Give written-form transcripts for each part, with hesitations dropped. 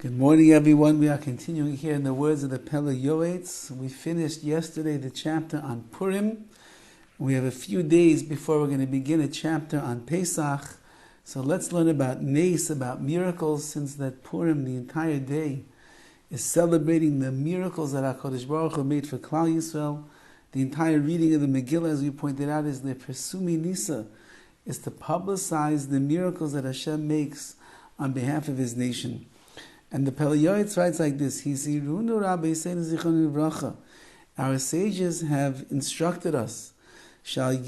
Good morning, everyone. We are continuing here in the words of the PELE YOETZ. We finished yesterday the chapter on Purim. We have a few days before we're going to begin a chapter on Pesach. So let's learn about Neis, about miracles, since that Purim, the entire day, is celebrating the miracles that HaKadosh Baruch Hu made for Klal Yisrael. The entire reading of the Megillah, as we pointed out, is the Persumi Nisa, is to publicize the miracles that Hashem makes on behalf of His nation. And the PELE YOETZ writes like this: our sages have instructed us, a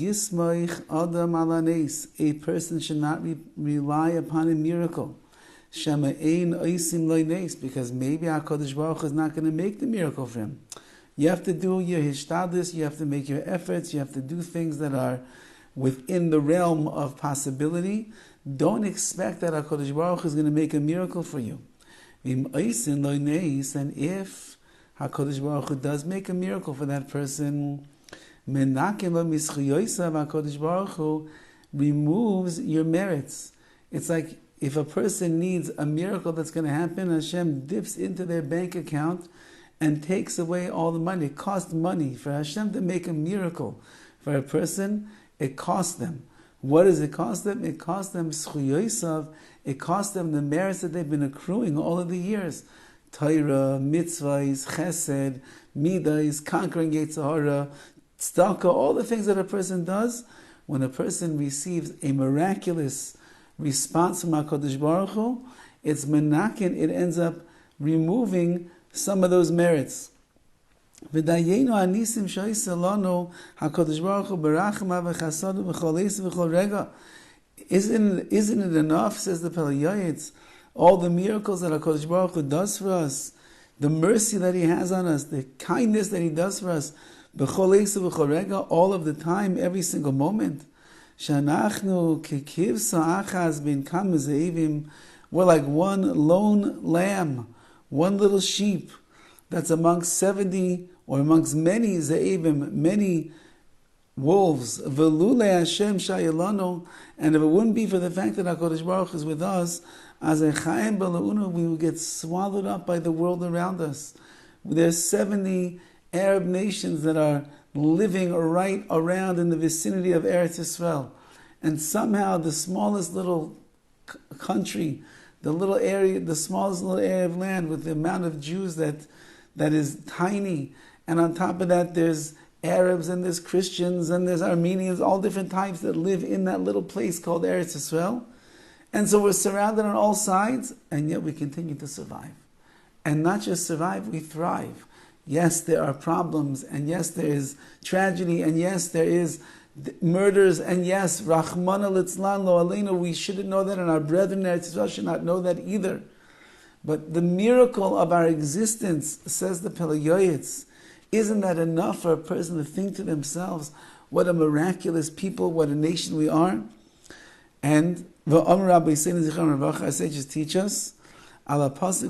person should not rely upon a miracle, because maybe HaKadosh Baruch Hu is not going to make the miracle for him. You have to do your hishtadlus, you have to make your efforts, you have to do things that are within the realm of possibility. Don't expect that HaKadosh Baruch Hu is going to make a miracle for you. And if HaKadosh Baruch Hu does make a miracle for that person, HaKadosh Baruch Hu removes your merits. It's like if a person needs a miracle that's going to happen, Hashem dips into their bank account and takes away all the money. It costs money. For Hashem to make a miracle for a person, it costs them. What does it cost them? It costs them schuyosav. It costs them the merits that they've been accruing all of the years. Torah, mitzvahs, chesed, midas, conquering Yetzer Hara, tzedakah, all the things that a person does. When a person receives a miraculous response from HaKadosh Baruch Hu, it's menaken, it ends up removing some of those merits. Isn't it enough, says the PELE YOETZ, all the miracles that HaKadosh Baruch Hu does for us, the mercy that He has on us, the kindness that He does for us, all of the time, every single moment. We're like one lone lamb, one little sheep that's amongst 70 or amongst many ze'evim, many wolves. Velule Hashem shayelanu, and if it wouldn't be for the fact that HaKadosh Baruch Hu is with us, as HaChaim b'le'unu, we would get swallowed up by the world around us. There's 70 Arab nations that are living right around in the vicinity of Eretz Yisrael, and somehow the smallest little country, the little area, the smallest little area of land with the amount of Jews that is tiny, and on top of that there's Arabs and there's Christians and there's Armenians, all different types that live in that little place called Eretz Yisrael. And so we're surrounded on all sides, and yet we continue to survive. And not just survive, we thrive. Yes, there are problems, and yes, there is tragedy, and yes, there is murders, and yes, Rahmana litzlan lo aleinu, we shouldn't know that, and our brethren in Eretz Yisrael should not know that either. But the miracle of our existence, says the PELE YOETZ, isn't that enough for a person to think to themselves, what a miraculous people, what a nation we are? And Rabbi our sages teach us, like it says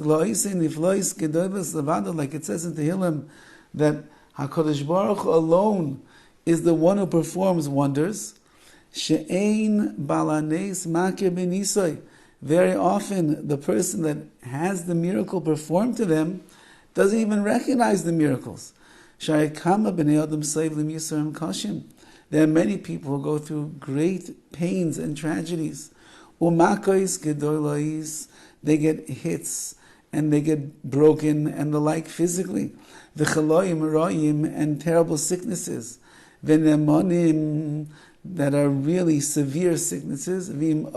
in Tehillim, that HaKadosh Baruch Hu alone is the one who performs wonders. She'ein balanes makir b'nisoi. Very often, the person that has the miracle performed to them doesn't even recognize the miracles. There are many people who go through great pains and tragedies. They get hits and they get broken and the like physically. And terrible sicknesses. That are really severe sicknesses. And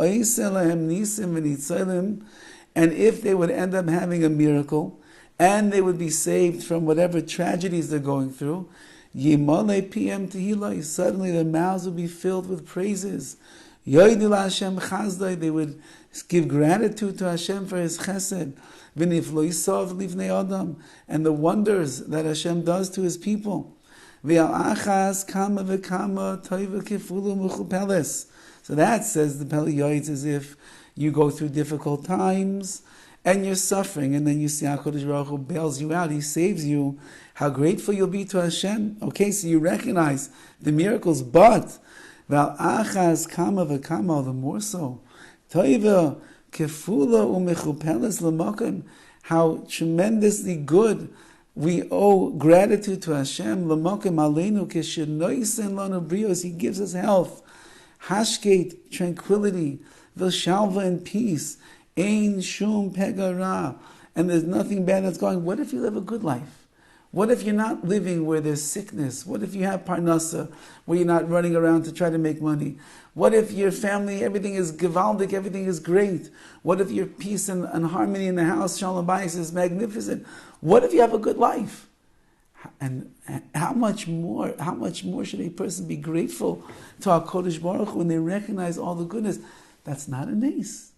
if they would end up having a miracle, and they would be saved from whatever tragedies they're going through, suddenly their mouths would be filled with praises. They would give gratitude to Hashem for His chesed, and the wonders that Hashem does to His people. So that, says the PELE YOETZ, is if you go through difficult times and you're suffering, and then you see HaKadosh Baruch Hu bails you out, He saves you, how grateful you'll be to Hashem. Okay, so you recognize the miracles, but the more so, how tremendously good we owe gratitude to Hashem. L'mokem aleinu k'shenoisen lanu brios. He gives us health, hashket, tranquility, v'shalva, and peace. Ein shum pegara. And there's nothing bad that's going. What if you live a good life? What if you're not living where there's sickness? What if you have parnasa, where you're not running around to try to make money? What if your family, everything is gewaldic, everything is great? What if your peace and harmony in the house, shalom bayis, is magnificent? What if you have a good life? And how much more should a person be grateful to HaKadosh Baruch Hu when they recognize all the goodness? That's not a neis.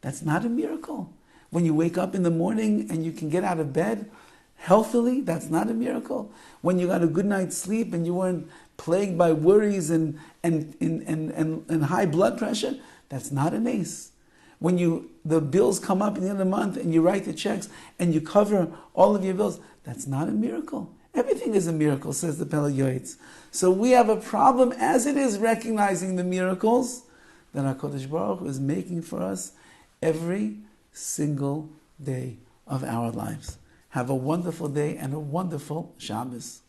That's not a miracle. When you wake up in the morning and you can get out of bed healthily, that's not a miracle. When you got a good night's sleep and you weren't plagued by worries and high blood pressure, that's not a neis. When the bills come up in the end of the month and you write the checks and you cover all of your bills, that's not a miracle. Everything is a miracle, says the PELE YOETZ. So we have a problem as it is recognizing the miracles that HaKadosh Baruch Hu is making for us every single day of our lives. Have a wonderful day and a wonderful Shabbos.